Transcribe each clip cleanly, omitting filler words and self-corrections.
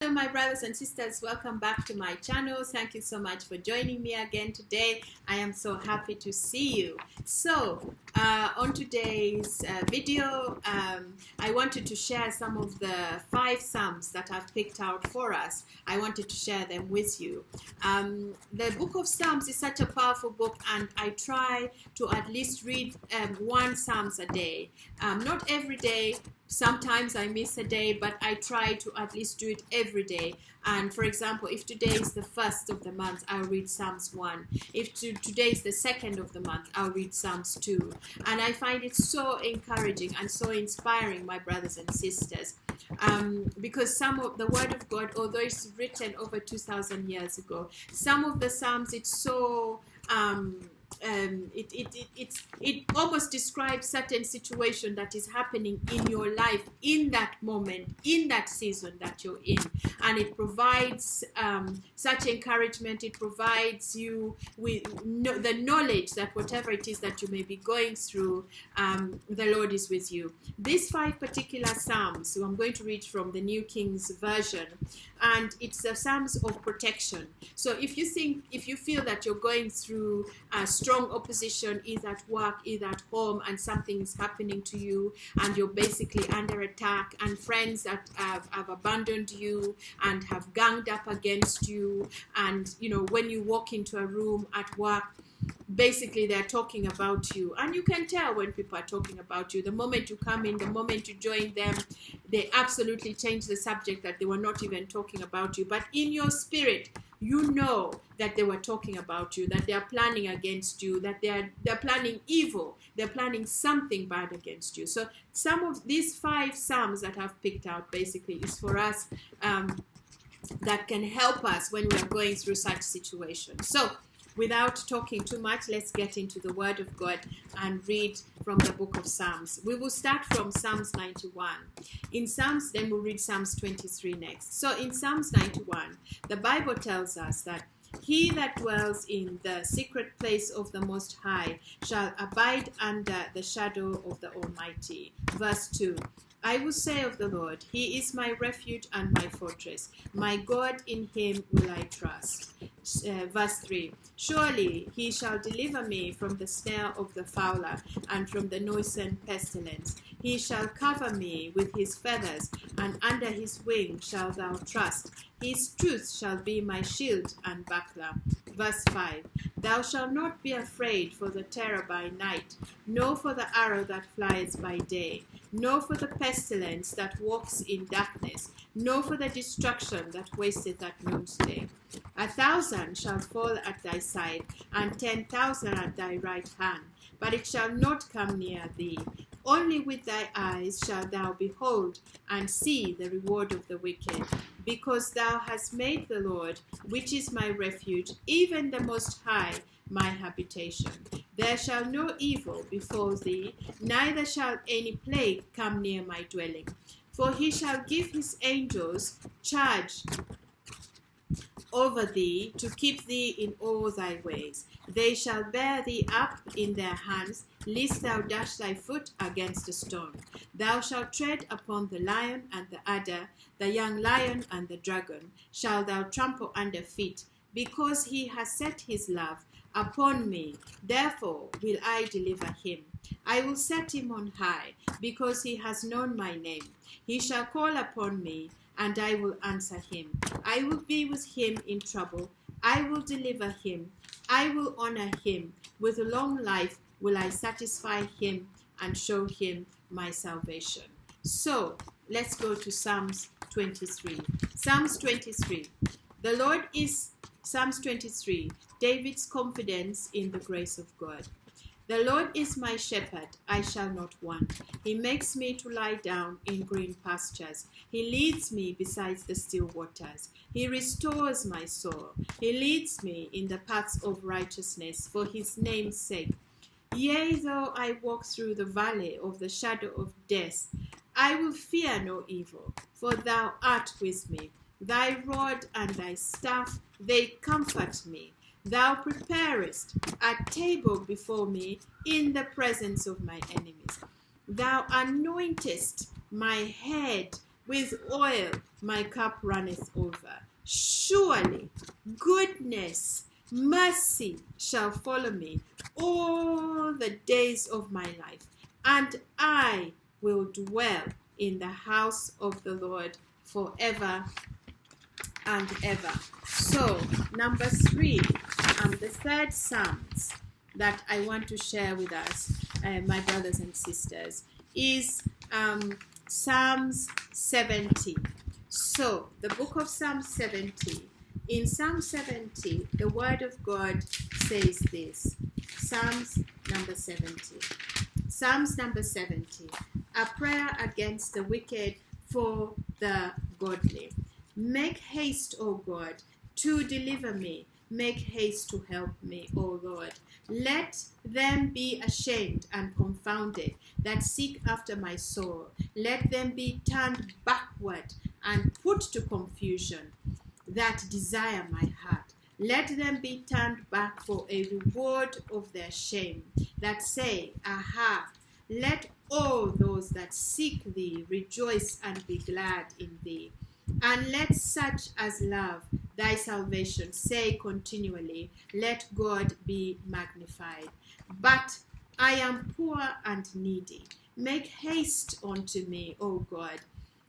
Hello my brothers and sisters, welcome back to my channel. Thank you so much for joining me again today. I am so happy to see you. So on today's video, I wanted to share some of the 5 Psalms that I've picked out for us. I wanted to share them with you. The book of Psalms is such a powerful book, and I try to at least read 1 Psalms a day. Not every day. Sometimes I miss a day, but I try to at least do it every day. And for example, if today is the 1st of the month, I'll read Psalms 1. If today is the 2nd of the month, I'll read Psalms 2. And I find it so encouraging and so inspiring, my brothers and sisters. Because some of the Word of God, although it's written over 2,000 years ago, some of the Psalms, it's so... it almost describes certain situation that is happening in your life in that moment, in that season that you're in, and it provides such encouragement. It provides you with the knowledge that whatever it is that you may be going through, the Lord is with you. These 5 particular Psalms, so I'm going to read from the New King's Version, and it's the Psalms of protection. So if you feel that you're going through strong opposition, either at work, either at home, and something is happening to you, and you're basically under attack, and friends that have abandoned you and have ganged up against you, and when you walk into a room at work, basically they're talking about you, and you can tell when people are talking about you. The moment you come in, the moment you join them, they absolutely change the subject, that they were not even talking about you, but in your spirit you know that they were talking about you, that they are planning against you, that they're planning evil, they're planning something bad against you. So some of these 5 Psalms that I've picked out basically is for us, that can help us when we are going through such situations. So without talking too much, let's get into the Word of God and read from the book of Psalms. We will start from Psalms 91. In Psalms, then we'll read Psalms 23 next. So in Psalms 91, the Bible tells us that he that dwells in the secret place of the Most High shall abide under the shadow of the Almighty. Verse 2. I will say of the Lord, he is my refuge and my fortress. My God, in him will I trust. Verse 3. Surely he shall deliver me from the snare of the fowler and from the noisome pestilence. He shall cover me with his feathers, and under his wing shalt thou trust. His truth shall be my shield and buckler. Verse 5. Thou shalt not be afraid for the terror by night, nor for the arrow that flies by day, nor for the pestilence that walks in darkness, nor for the destruction that wasteth at noonday. 1,000 shall fall at thy side, and 10,000 at thy right hand, but it shall not come near thee. Only with thy eyes shalt thou behold and see the reward of the wicked, because thou hast made the Lord, which is my refuge, even the Most High, my habitation. There shall no evil befall thee, neither shall any plague come near my dwelling. For he shall give his angels charge over thee, to keep thee in all thy ways. They shall bear thee up in their hands, lest thou dash thy foot against a stone. Thou shalt tread upon the lion and the adder, the young lion and the dragon shall thou trample under feet. Because he has set his love upon me, therefore will I deliver him. I will set him on high, because he has known my name. He shall call upon me, and I will answer him. I will be with him in trouble. I will deliver him. I will honor him. With a long life will I satisfy him and show him my salvation. So let's go to Psalms 23. Psalms 23. The Lord is, Psalms 23, David's confidence in the grace of God. The Lord is my shepherd, I shall not want. He makes me to lie down in green pastures. He leads me beside the still waters. He restores my soul. He leads me in the paths of righteousness for his name's sake. Yea, though I walk through the valley of the shadow of death, I will fear no evil, for thou art with me. Thy rod and thy staff, they comfort me. Thou preparest a table before me in the presence of my enemies. Thou anointest my head With oil my cup runneth over. Surely goodness, mercy shall follow me all the days of my life, and I will dwell in the house of the Lord forever and ever. So, number 3, the third Psalms that I want to share with us, my brothers and sisters, is Psalms 70. So, the book of Psalm 70. In Psalm 70, the word of God says this. Psalms number 70. Psalms number 70. A prayer against the wicked for the godly. Make haste, O God, to deliver me. Make haste to help me, O Lord. Let them be ashamed and confounded that seek after my soul. Let them be turned backward and put to confusion that desire my heart. Let them be turned back for a reward of their shame, that say, Aha! Let all those that seek thee rejoice and be glad in thee. And let such as love thy salvation say continually, Let God be magnified. But I am poor and needy. Make haste unto me, O God.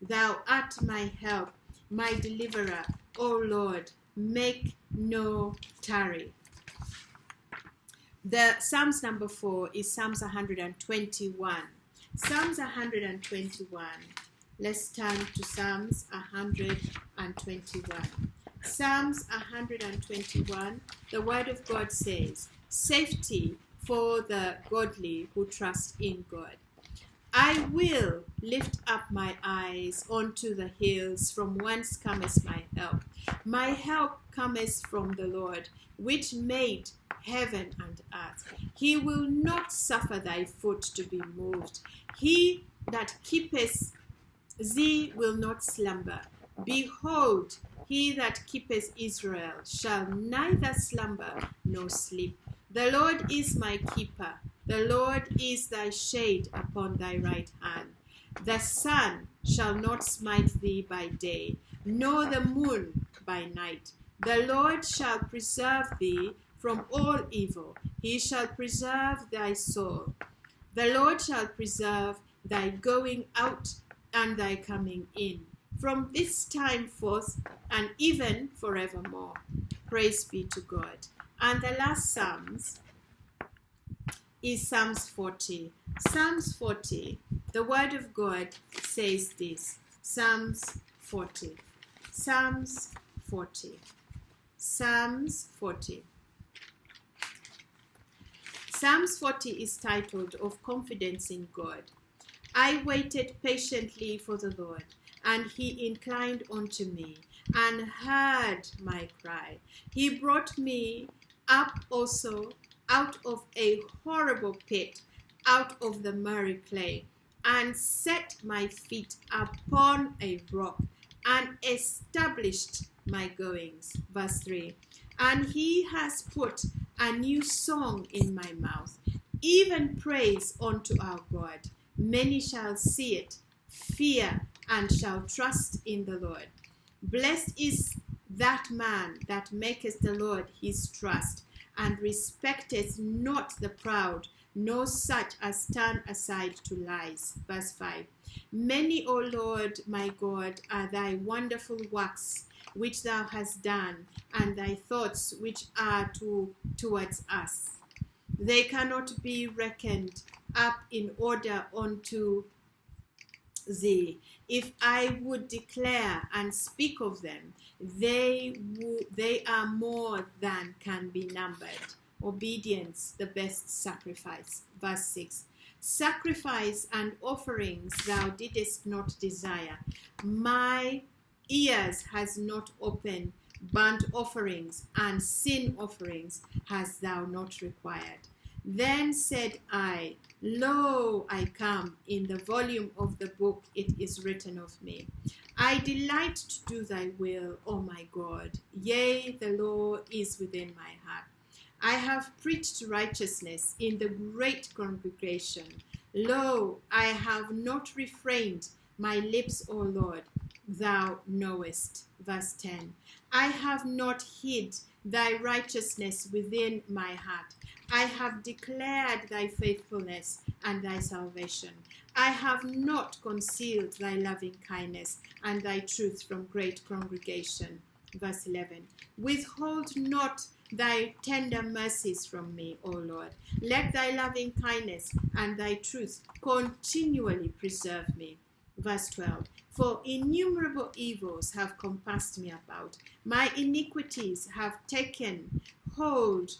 Thou art my help, my deliverer, O Lord. Make no tarry. The Psalms number 4 is Psalms 121. Psalms 121. Let's turn to Psalms 121. Psalms 121, the word of God says, Safety for the godly who trust in God. I will lift up my eyes unto the hills, from whence cometh my help. My help cometh from the Lord, which made heaven and earth. He will not suffer thy foot to be moved. He that keepeth thee will not slumber. Behold, he that keepeth Israel shall neither slumber nor sleep. The Lord is my keeper. The Lord is thy shade upon thy right hand. The sun shall not smite thee by day, nor the moon by night. The Lord shall preserve thee from all evil. He shall preserve thy soul. The Lord shall preserve thy going out and thy coming in, from this time forth and even forevermore. Praise be to God. And the last Psalms is Psalms 40. Psalms 40, the word of God says this. Psalms 40. Psalms 40. Psalms 40. Psalms 40 is titled Of Confidence in God. I waited patiently for the Lord, and he inclined unto me, and heard my cry. He brought me up also out of a horrible pit, out of the miry clay, and set my feet upon a rock, and established my goings. Verse 3. And he has put a new song in my mouth, even praise unto our God. Many shall see it, fear, and shall trust in the Lord. Blessed is that man that maketh the Lord his trust, and respecteth not the proud, nor such as turn aside to lies. Verse 5. Many, O Lord my God, are thy wonderful works which thou hast done, and thy thoughts which are towards us. They cannot be reckoned up in order unto thee. If I would declare and speak of them, they are more than can be numbered. Obedience, the best sacrifice. Verse 6. Sacrifice and offerings thou didst not desire. My ears has not opened. Burnt offerings and sin offerings hast thou not required. Then said I, Lo, I come, in the volume of the book it is written of me. I delight to do thy will, O my God. Yea, the law is within my heart. I have preached righteousness in the great congregation. Lo, I have not refrained My lips, O Lord, thou knowest. Verse 10. I have not hid thy righteousness within my heart. I have declared thy faithfulness and thy salvation. I have not concealed thy loving kindness and thy truth from great congregation. Verse 11. Withhold not thy tender mercies from me, O Lord. Let thy loving kindness and thy truth continually preserve me. Verse 12. For innumerable evils have compassed me about. My iniquities have taken hold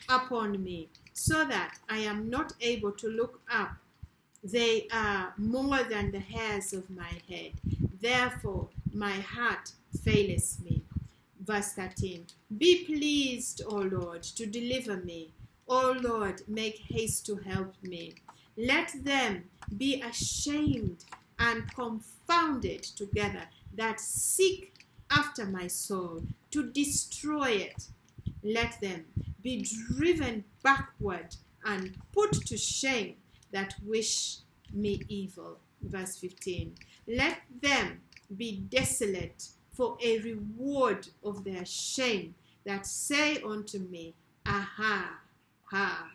upon me, so that I am not able to look up. They are more than the hairs of my head. Therefore my heart faileth me. Verse 13. Be pleased, O Lord, to deliver me. O Lord, make haste to help me. Let them be ashamed and confounded together that seek after my soul, to destroy it. Let them be driven backward and put to shame that wish me evil. Verse 15. Let them be desolate for a reward of their shame, that say unto me, Aha, ha.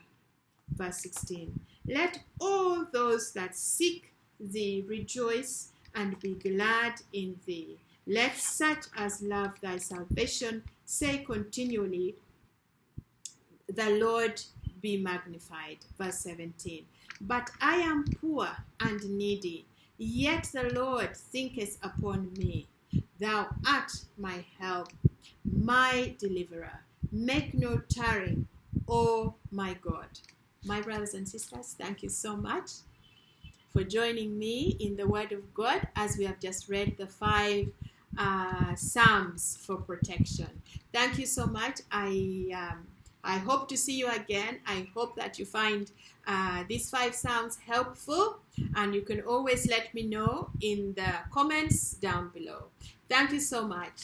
Verse 16. Let all those that seek thee rejoice and be glad in thee. Let such as love thy salvation say continually, the Lord be magnified. Verse 17. But I am poor and needy, yet the Lord thinketh upon me. Thou art my help, my deliverer. Make no tarrying, O my God. My brothers and sisters, thank you so much for joining me in the Word of God as we have just read the 5 Psalms for protection. Thank you so much. I hope to see you again. I hope that you find these 5 Psalms helpful, and you can always let me know in the comments down below. Thank you so much.